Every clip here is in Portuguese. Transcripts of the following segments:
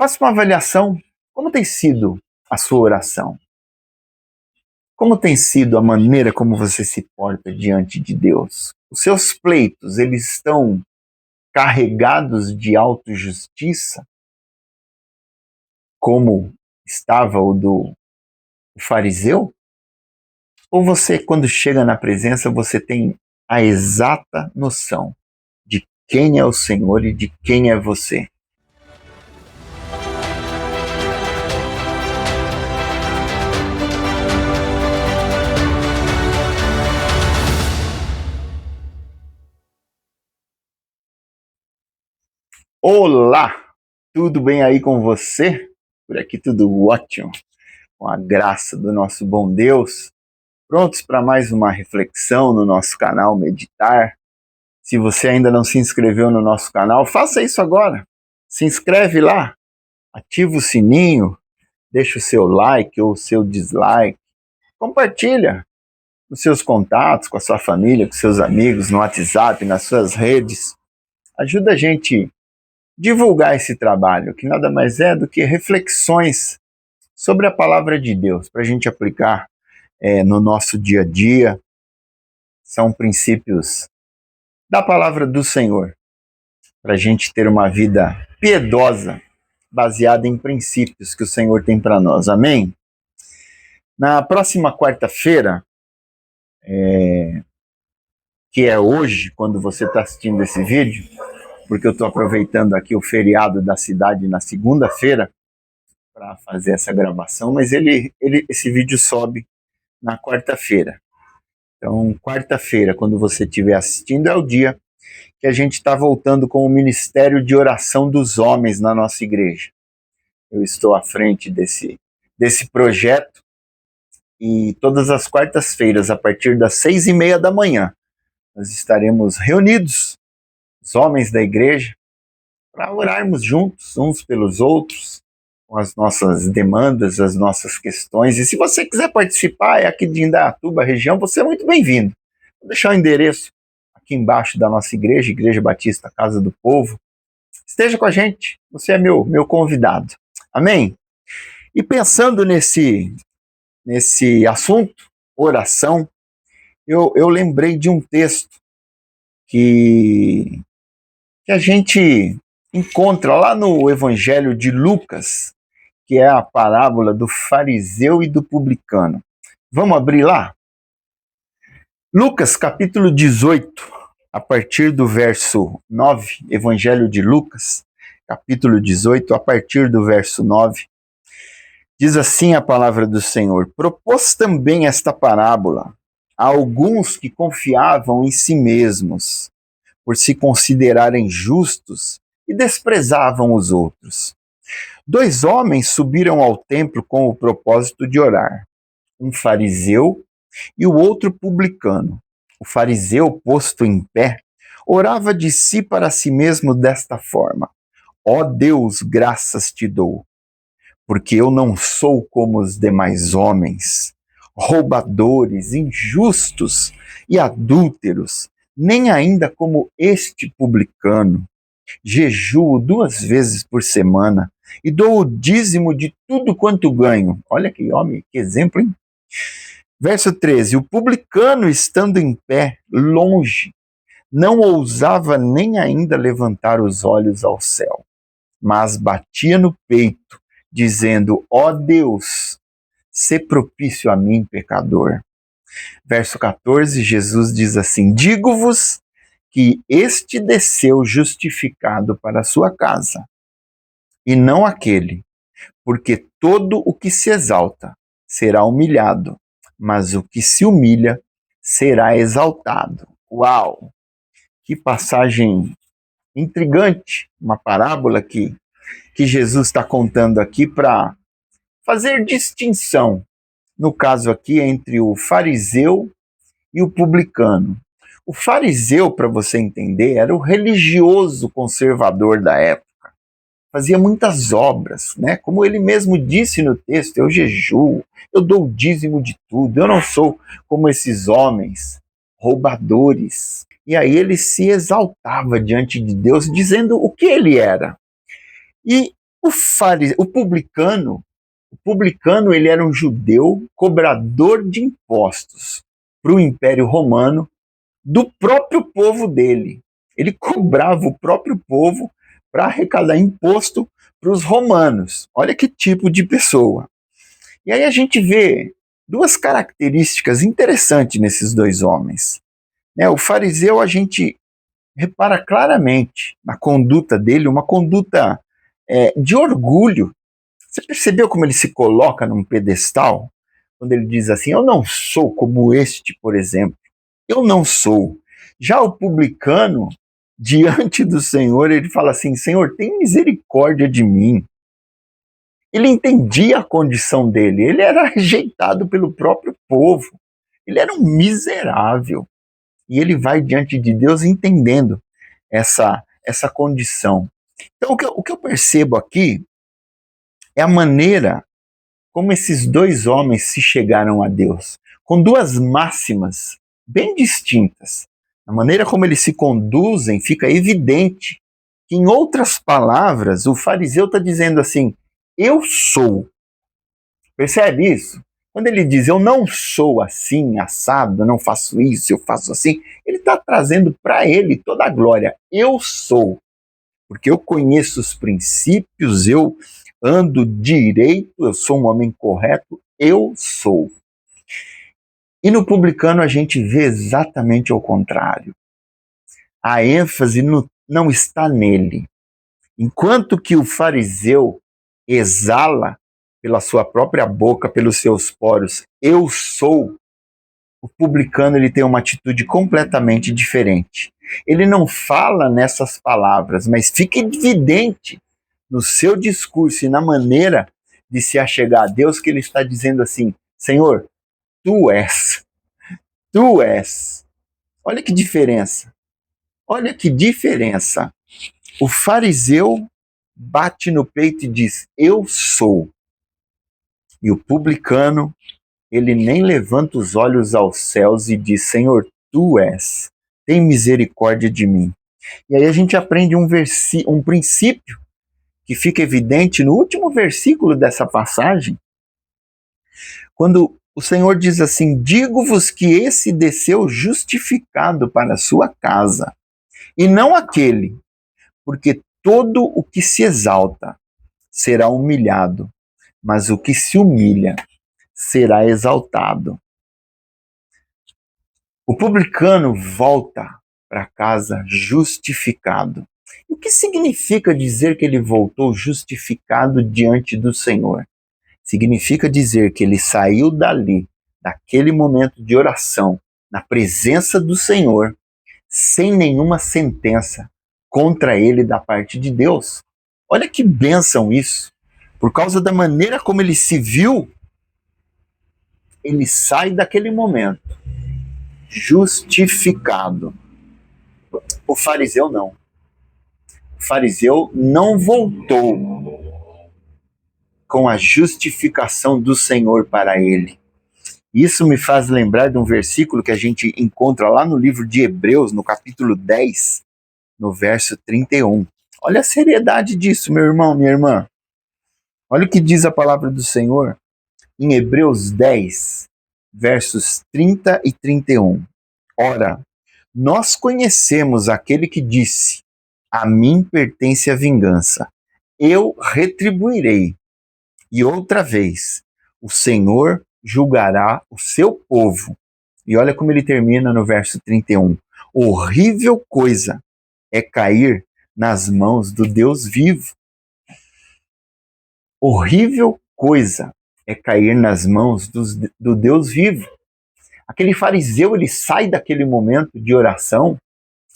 Faça uma avaliação. Como tem sido a sua oração? Como tem sido a maneira como você se porta diante de Deus? Os seus pleitos, eles estão carregados de autojustiça, como estava o do fariseu? Ou você, quando chega na presença, você tem a exata noção de quem é o Senhor e de quem é você? Olá! Tudo bem aí com você? Por aqui tudo ótimo, com a graça do nosso bom Deus. Prontos para mais uma reflexão no nosso canal Meditar? Se você ainda não se inscreveu no nosso canal, faça isso agora. Se inscreve lá, ativa o sininho, deixa o seu like ou o seu dislike, compartilha nos seus contatos, com a sua família, com seus amigos, no WhatsApp, nas suas redes. Ajuda a gente a divulgar esse trabalho, que nada mais é do que reflexões sobre a palavra de Deus, para a gente aplicar no nosso dia a dia. São princípios da palavra do Senhor, para a gente ter uma vida piedosa, baseada em princípios que o Senhor tem para nós. Amém? Na próxima quarta-feira, que é hoje, quando você está assistindo esse vídeo, porque eu estou aproveitando aqui o feriado da cidade na segunda-feira para fazer essa gravação, mas esse vídeo sobe na quarta-feira. Então, quarta-feira, quando você estiver assistindo, é o dia que a gente está voltando com o Ministério de Oração dos Homens na nossa igreja. Eu estou à frente desse projeto e todas as quartas-feiras, a partir das 6:30 da manhã, nós estaremos reunidos, os homens da igreja, para orarmos juntos, uns pelos outros, com as nossas demandas, as nossas questões. E se você quiser participar, é aqui de Indaiatuba, região, você é muito bem-vindo. Vou deixar o endereço aqui embaixo da nossa igreja, Igreja Batista Casa do Povo. Esteja com a gente, você é meu convidado. Amém? E pensando nesse assunto, oração, eu lembrei de um texto que a gente encontra lá no Evangelho de Lucas, que é a parábola do fariseu e do publicano. Vamos abrir lá? Lucas, capítulo 18, a partir do verso 9, Evangelho de Lucas, capítulo 18, a partir do verso 9, diz assim a palavra do Senhor: propôs também esta parábola a alguns que confiavam em si mesmos, por se considerarem justos, e desprezavam os outros. 2 homens subiram ao templo com o propósito de orar, um fariseu e o outro publicano. O fariseu, posto em pé, orava de si para si mesmo desta forma: ó Deus, graças te dou, porque eu não sou como os demais homens, roubadores, injustos e adúlteros, nem ainda como este publicano. Jejuo 2 vezes por semana e dou o dízimo de tudo quanto ganho. Olha que homem, que exemplo, hein? Verso 13, o publicano, estando em pé, longe, não ousava nem ainda levantar os olhos ao céu, mas batia no peito, dizendo: ó Deus, sê propício a mim, pecador. Verso 14, Jesus diz assim: digo-vos que este desceu justificado para a sua casa, e não aquele, porque todo o que se exalta será humilhado, mas o que se humilha será exaltado. Uau! Que passagem intrigante, uma parábola que Jesus está contando aqui para fazer distinção, no caso aqui, entre o fariseu e o publicano. O fariseu, para você entender, era o religioso conservador da época. Fazia muitas obras, né? Como ele mesmo disse no texto: eu jejuo, eu dou o dízimo de tudo, eu não sou como esses homens roubadores. E aí ele se exaltava diante de Deus, dizendo o que ele era. E O publicano ele era um judeu cobrador de impostos para o Império Romano do próprio povo dele. Ele cobrava o próprio povo para arrecadar imposto para os romanos. Olha que tipo de pessoa. E aí a gente vê duas características interessantes nesses dois homens. O fariseu, a gente repara claramente na conduta dele, uma conduta de orgulho. Você percebeu como ele se coloca num pedestal? Quando ele diz assim, eu não sou como este, por exemplo. Eu não sou. Já o publicano, diante do Senhor, ele fala assim, Senhor, tem misericórdia de mim. Ele entendia a condição dele, ele era rejeitado pelo próprio povo. Ele era um miserável. E ele vai diante de Deus entendendo essa condição. Então, o que eu percebo aqui é a maneira como esses dois homens se chegaram a Deus, com duas máximas bem distintas. A maneira como eles se conduzem fica evidente que, em outras palavras, o fariseu está dizendo assim, eu sou. Percebe isso? Quando ele diz, eu não sou assim, assado, eu não faço isso, eu faço assim, ele está trazendo para ele toda a glória. Eu sou, porque eu conheço os princípios, eu ando direito, eu sou um homem correto, eu sou. E no publicano a gente vê exatamente o contrário. A ênfase não está nele. Enquanto que o fariseu exala pela sua própria boca, pelos seus poros, eu sou, o publicano ele tem uma atitude completamente diferente. Ele não fala nessas palavras, mas fica evidente no seu discurso e na maneira de se achegar a Deus que ele está dizendo assim, Senhor, tu és, tu és. Olha que diferença, olha que diferença. O fariseu bate no peito e diz, eu sou. E o publicano, ele nem levanta os olhos aos céus e diz, Senhor, tu és, tem misericórdia de mim. E aí a gente aprende um princípio que fica evidente no último versículo dessa passagem, quando o Senhor diz assim, digo-vos que esse desceu justificado para a sua casa, e não aquele, porque todo o que se exalta será humilhado, mas o que se humilha será exaltado. O publicano volta para casa justificado. E o que significa dizer que ele voltou justificado diante do Senhor? Significa dizer que ele saiu dali, daquele momento de oração, na presença do Senhor, sem nenhuma sentença contra ele da parte de Deus. Olha que bênção isso! Por causa da maneira como ele se viu, ele sai daquele momento justificado. O fariseu não. O fariseu não voltou com a justificação do Senhor para ele. Isso me faz lembrar de um versículo que a gente encontra lá no livro de Hebreus, no capítulo 10, no verso 31. Olha a seriedade disso, meu irmão, minha irmã. Olha o que diz a palavra do Senhor em Hebreus 10, versos 30 e 31. Ora, nós conhecemos aquele que disse, a mim pertence a vingança, eu retribuirei. E outra vez, o Senhor julgará o seu povo. E olha como ele termina no verso 31. Horrível coisa é cair nas mãos do Deus vivo. Horrível coisa é cair nas mãos do Deus vivo. Aquele fariseu, ele sai daquele momento de oração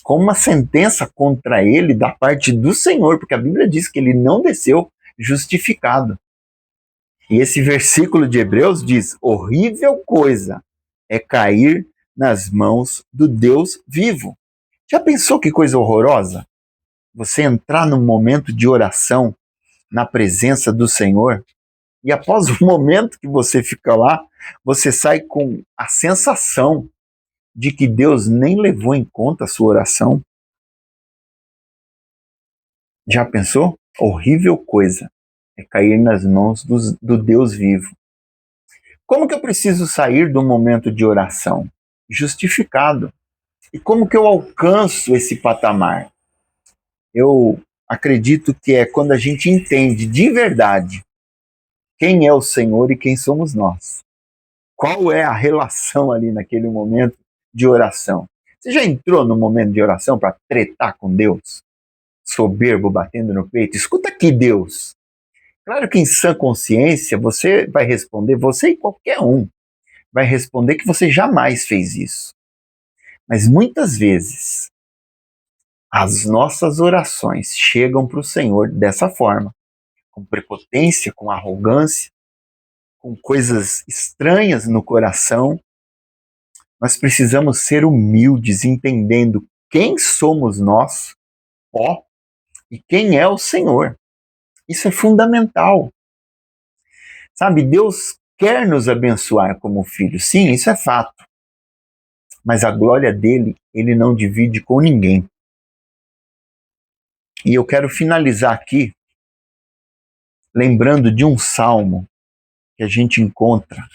com uma sentença contra ele da parte do Senhor, porque a Bíblia diz que ele não desceu justificado. E esse versículo de Hebreus diz, horrível coisa é cair nas mãos do Deus vivo. Já pensou que coisa horrorosa? Você entrar num momento de oração na presença do Senhor e após o momento que você fica lá, você sai com a sensação de que Deus nem levou em conta a sua oração. Já pensou? Horrível coisa é cair nas mãos do Deus vivo. Como que eu preciso sair do momento de oração? Justificado. E como que eu alcanço esse patamar? Eu acredito que é quando a gente entende de verdade quem é o Senhor e quem somos nós. Qual é a relação ali naquele momento de oração? Você já entrou no momento de oração para tretar com Deus? Soberbo, batendo no peito? Escuta aqui, Deus. Claro que em sã consciência você vai responder, você e qualquer um vai responder que você jamais fez isso. Mas muitas vezes as nossas orações chegam para o Senhor dessa forma, com prepotência, com arrogância, com coisas estranhas no coração. Nós precisamos ser humildes, entendendo quem somos nós, ó, e quem é o Senhor. Isso é fundamental. Sabe, Deus quer nos abençoar como filho. Sim, isso é fato. Mas a glória dele, ele não divide com ninguém. E eu quero finalizar aqui lembrando de um salmo que a gente encontra,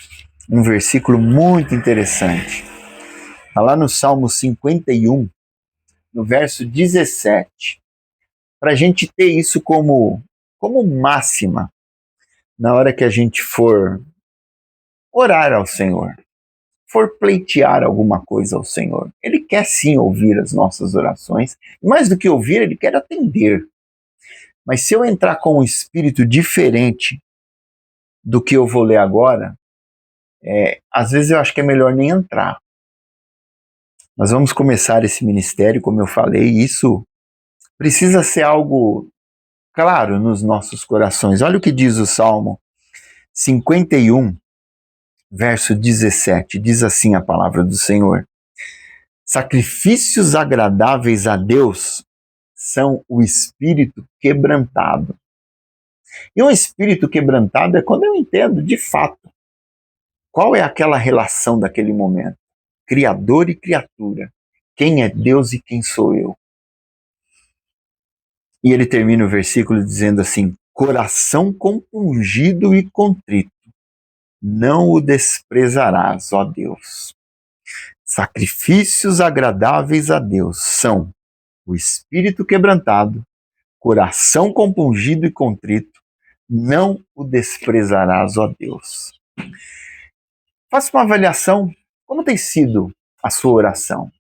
um versículo muito interessante. Está lá no Salmo 51, no verso 17. Para a gente ter isso como máxima na hora que a gente for orar ao Senhor, for pleitear alguma coisa ao Senhor. Ele quer sim ouvir as nossas orações, e mais do que ouvir, ele quer atender. Mas se eu entrar com um espírito diferente do que eu vou ler agora, às vezes eu acho que é melhor nem entrar. Nós vamos começar esse ministério, como eu falei, e isso precisa ser algo claro nos nossos corações. Olha o que diz o Salmo 51, verso 17. Diz assim a palavra do Senhor: sacrifícios agradáveis a Deus são o espírito quebrantado. E um espírito quebrantado é quando eu entendo de fato qual é aquela relação daquele momento. Criador e criatura. Quem é Deus e quem sou eu? E ele termina o versículo dizendo assim: coração compungido e contrito, não o desprezarás, ó Deus. Sacrifícios agradáveis a Deus são o espírito quebrantado, coração compungido e contrito, não o desprezarás, ó Deus. Faça uma avaliação. Como tem sido a sua oração?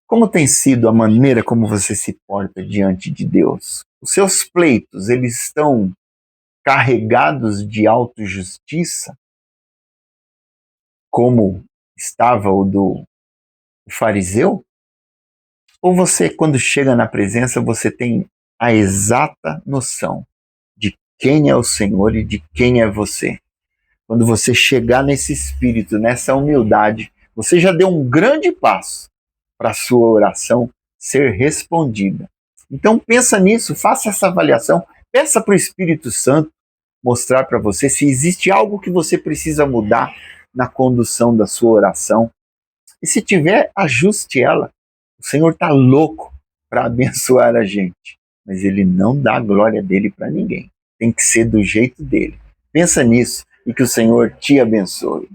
Como tem sido a maneira como você se porta diante de Deus? Os seus pleitos, eles estão carregados de autojustiça, como estava o do fariseu? Ou você, quando chega na presença, você tem a exata noção de quem é o Senhor e de quem é você? Quando você chegar nesse espírito, nessa humildade, você já deu um grande passo para a sua oração ser respondida. Então pensa nisso, faça essa avaliação, peça para o Espírito Santo mostrar para você se existe algo que você precisa mudar na condução da sua oração. E se tiver, ajuste ela. O Senhor está louco para abençoar a gente, mas Ele não dá a glória dele para ninguém. Tem que ser do jeito dele. Pensa nisso e que o Senhor te abençoe.